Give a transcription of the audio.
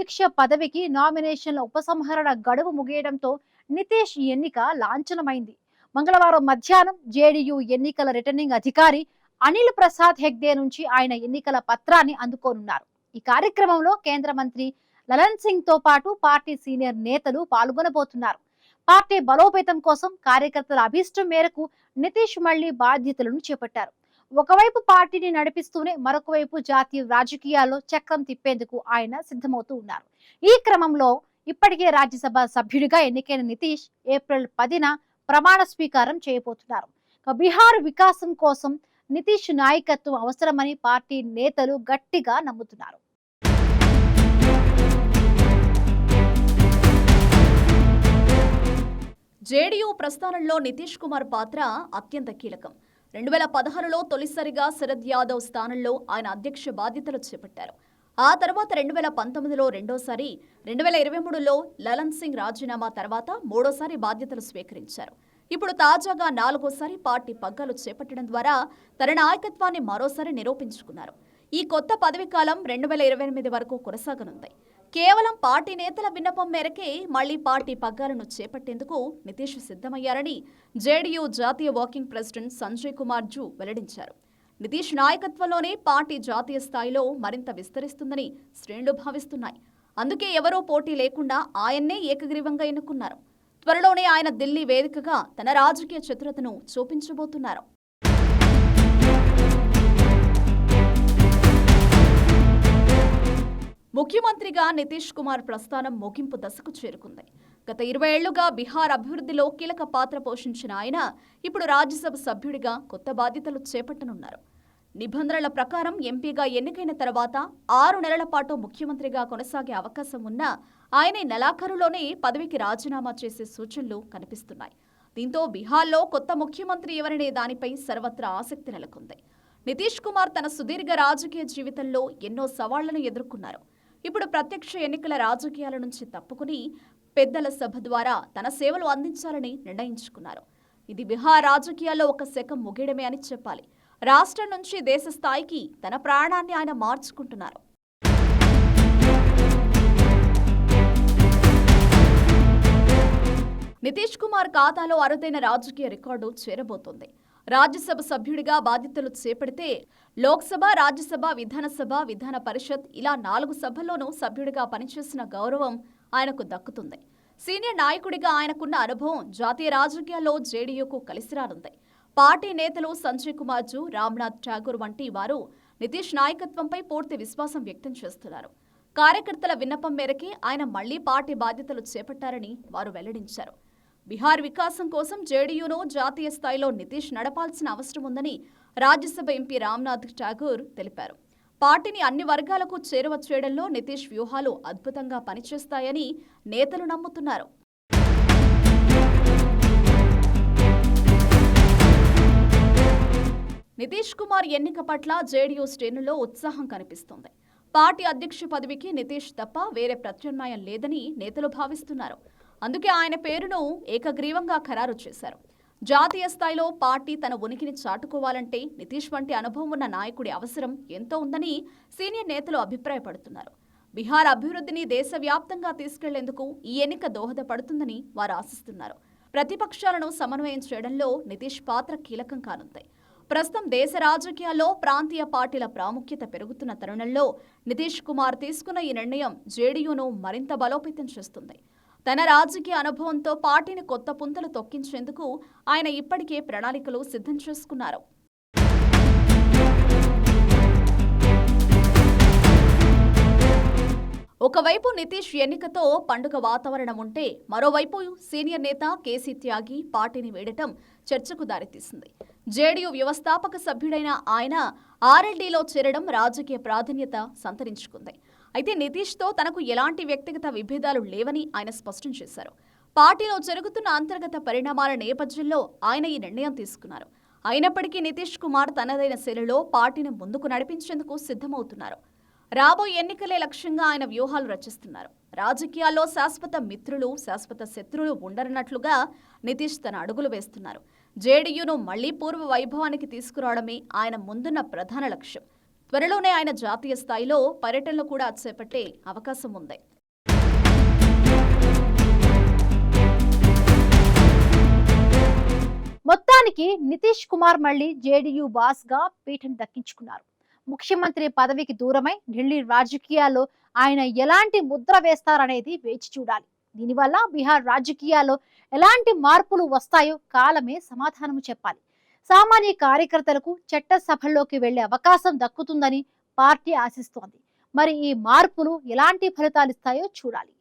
అధ్యక్ష పదవికి నామినేషన్ల ఉపసంహరణ గడువు ముగియడంతో నితీష్ ఎన్నిక లాంఛనమైంది. మంగళవారం మధ్యాహ్నం జేడీయూ ఎన్నికల రిటర్నింగ్ అధికారి అనిల్ ప్రసాద్ హెగ్డే నుంచి ఆయన ఎన్నికల పత్రాన్ని అందుకోనున్నారు. ఈ కార్యక్రమంలో కేంద్ర మంత్రి లలన్ సింగ్ తో పాటు పార్టీ సీనియర్ నేతలు పాల్గొనబోతున్నారు. పార్టీ బలోపేతం కోసం కార్యకర్తల అభీష్టం మేరకు నితీష్ మళ్లీ బాధ్యతలను చేపట్టారు. ఒకవైపు పార్టీని నడిపిస్తూనే మరొక వైపు జాతీయ రాజకీయాల్లో చక్రం తిప్పేందుకు ఆయన సిద్ధమవుతూ ఉన్నారు. ఈ క్రమంలో ఇప్పటికే రాజ్యసభ సభ్యుడిగా ఎన్నికైన నితీష్ ఏప్రిల్ 10న ప్రమాణ స్వీకారం చేయబోతున్నారు. బీహార్ వికాసం కోసం నితీష్ నాయకత్వం అవసరమని పార్టీ నేతలు గట్టిగా నమ్ముతున్నారు. జేడీయూ ప్రస్థానంలో నితీష్ కుమార్ పాత్ర అత్యంత కీలకం. 2016లో తొలిసారిగా శరద్ యాదవ్ స్థానంలో ఆయన అధ్యక్ష బాధ్యతలు చేపట్టారు. ఆ తర్వాత 2019లో రెండోసారి, 2023లో లలన్ సింగ్ రాజీనామా తర్వాత మూడోసారి బాధ్యతలు స్వీకరించారు. ఇప్పుడు తాజాగా నాలుగోసారి పార్టీ పగ్గాలు చేపట్టడం ద్వారా తన నాయకత్వాన్ని మరోసారి నిరూపించుకున్నారు. ఈ కొత్త పదవీకాలం 2028 వరకు కొనసాగనుంది. కేవలం పార్టీ నేతల విన్నపం మేరకే మళ్లీ పార్టీ పగ్గాలను చేపట్టేందుకు నితీష్ సిద్ధమయ్యారని జేడీయూ జాతీయ working president Sanjay Kumar zoo వెల్లడించారు. నితీష్ నాయకత్వంలోనే పార్టీ జాతీయ స్థాయిలో మరింత విస్తరిస్తుందని శ్రేణులు భావిస్తున్నాయి. అందుకే ఎవరూ పోటీ లేకుండా ఆయన్నే ఏకగ్రీవంగా ఎన్నుకున్నారు. త్వరలోనే ఆయన ఢిల్లీ వేదికగా తన రాజకీయ చతురతను చూపించబోతున్నారు. ముఖ్యమంత్రిగా నితీష్ కుమార్ ప్రస్థానం ముగింపు దశకు చేరుకుంది. గత 20 ఏళ్లుగా బీహార్ అభివృద్ధిలో కీలక పాత్ర పోషించిన ఆయన ఇప్పుడు రాజ్యసభ సభ్యుడిగా కొత్త బాధ్యతలు చేపట్టనున్నారు. నిబంధనల ప్రకారం ఎంపీగా ఎన్నికైన తర్వాత 6 నెలల పాటు ముఖ్యమంత్రిగా కొనసాగే అవకాశం ఉన్నా ఆయన నెలాఖరులోనే పదవికి రాజీనామా చేసే సూచనలు కనిపిస్తున్నాయి. దీంతో బీహార్లో కొత్త ముఖ్యమంత్రి ఎవరనే దానిపై సర్వత్రా ఆసక్తి నెలకొంది. నితీష్ కుమార్ తన సుదీర్ఘ రాజకీయ జీవితంలో ఎన్నో సవాళ్లను ఎదుర్కొన్నారు. ఇప్పుడు ప్రత్యక్ష ఎన్నికల రాజకీయాల నుంచి తప్పుకుని పెద్దల సభ ద్వారా తన సేవలు అందించాలని నిర్ణయించుకున్నారు. ఇది బీహార్ రాజకీయాల్లో ఒక శకం ముగియడమే అని చెప్పాలి. రాష్ట్రం నుంచి దేశ స్థాయికి తన ప్రాణాన్ని ఆయన మార్చుకుంటున్నారు. నితీష్ కుమార్ ఖాతాలో అరుదైన రాజకీయ రికార్డు చేరబోతోంది. రాజ్యసభ సభ్యుడిగా బాధ్యతలు చేపడితే లోక్సభ, రాజ్యసభ, విధానసభ, విధాన పరిషత్ ఇలా 4 సభల్లోనూ సభ్యుడిగా పనిచేసిన గౌరవం ఆయనకు దక్కుతుంది. సీనియర్ నాయకుడిగా ఆయనకున్న అనుభవం జాతీయ రాజకీయాల్లో జేడీయూకు కలిసి రానుంది. పార్టీ నేతలు సంజయ్ కుమార్ జూ, రామ్నాథ్ ఠాగూర్ వంటి వారు నితీష్ నాయకత్వంపై పూర్తి విశ్వాసం వ్యక్తం చేస్తున్నారు. కార్యకర్తల విన్నపం మేరకే ఆయన మళ్లీ పార్టీ బాధ్యతలు చేపట్టారని వారు వెల్లడించారు. బీహార్ వికాసం కోసం జేడీయూను జాతీయ స్థాయిలో నితీష్ నడపాల్సిన అవసరం ఉందని రాజ్యసభ ఎంపీ రామ్నాథ్ ఠాగూర్ తెలిపారు. పార్టీని అన్ని వర్గాలకు చేరువ చేయడంలో నితీష్ వ్యూహాలు అద్భుతంగా పనిచేస్తాయని నేతలు నమ్ముతున్నారు. నితీష్ కుమార్ ఎన్నిక పట్ల జేడీయూ శ్రేణుల్లో ఉత్సాహం కనిపిస్తోంది. పార్టీ అధ్యక్ష పదవికి నితీష్ తప్ప వేరే ప్రత్యామ్నాయం లేదని నేతలు భావిస్తున్నారు. అందుకే ఆయన పేరును ఏకగ్రీవంగా ఖరారు చేశారు. జాతీయ స్థాయిలో పార్టీ తన ఉనికిని చాటుకోవాలంటే నితీష్ వంటి అనుభవం ఉన్న నాయకుడి అవసరం ఎంతో ఉందని సీనియర్ నేతలు అభిప్రాయపడుతున్నారు. బీహార్ అభివృద్ధిని దేశవ్యాప్తంగా తీసుకెళ్లేందుకు ఈ ఎన్నిక దోహదపడుతుందని వారు ఆశిస్తున్నారు. ప్రతిపక్షాలను సమన్వయం చేయడంలో నితీష్ పాత్ర కీలకం కానుంది. ప్రస్తుతం దేశ రాజకీయాల్లో ప్రాంతీయ పార్టీల ప్రాముఖ్యత పెరుగుతున్న తరుణంలో నితీష్ కుమార్ తీసుకున్న ఈ నిర్ణయం జేడీయూను మరింత బలోపేతం చేస్తుంది. తన రాజకీయ అనుభవంతో పార్టీని కొత్త పుంతలు తొక్కించేందుకు ఆయన ఇప్పటికే ప్రణాళికలు సిద్ధం చేసుకున్నారు. ఒకవైపు నితీష్ ఎన్నికతో పండుగ వాతావరణం ఉంటే మరోవైపు సీనియర్ నేత కేసీ త్యాగి పార్టీని వీడటం చర్చకు దారితీసింది. జేడీయూ వ్యవస్థాపక సభ్యుడైన ఆయన ఆర్ఎల్డీలో చేరడం రాజకీయ ప్రాధాన్యత సంతరించుకుంది. అయితే నితీష్తో తనకు ఎలాంటి వ్యక్తిగత విభేదాలు లేవని ఆయన స్పష్టం చేశారు. పార్టీలో జరుగుతున్న అంతర్గత పరిణామాల నేపథ్యంలో ఆయన ఈ నిర్ణయం తీసుకున్నారు. అయినప్పటికీ నితీష్ కుమార్ తనదైన శైలిలో పార్టీని ముందుకు నడిపించేందుకు సిద్ధమవుతున్నారు. రాబోయే ఎన్నికలే లక్ష్యంగా ఆయన వ్యూహాలు రచిస్తున్నారు. రాజకీయాల్లో శాశ్వత మిత్రులు, శాశ్వత శత్రువులు ఉండరన్నట్లుగా నితీష్ తన అడుగులు వేస్తున్నారు. జేడీయూను మళ్లీ పూర్వ వైభవానికి తీసుకురావడమే ఆయన ముందున్న ప్రధాన లక్ష్యం. త్వరలోనే ఆయన జాతీయ స్థాయిలో పర్యటనలు కూడా చేపట్టే అవకాశం ఉంది. మొత్తానికి నితీష్ కుమార్ మళ్ళీ జేడీయూ బాస్ గా పీఠం దక్కించుకున్నారు. ముఖ్యమంత్రి పదవికి దూరమై ఢిల్లీ రాజకీయాల్లో ఆయన ఎలాంటి ముద్ర వేస్తారనేది వేచి చూడాలి. దీనివల్ల బీహార్ రాజకీయాల్లో ఎలాంటి మార్పులు వస్తాయో కాలమే సమాధానం చెప్పాలి. సామాన్య కార్యకర్తలకు చట్టసభల్లోకి వెళ్లే అవకాశం దక్కుతుందని పార్టీ ఆశిస్తోంది. మరి ఈ మార్పులు ఎలాంటి ఫలితాలిస్తాయో చూడాలి.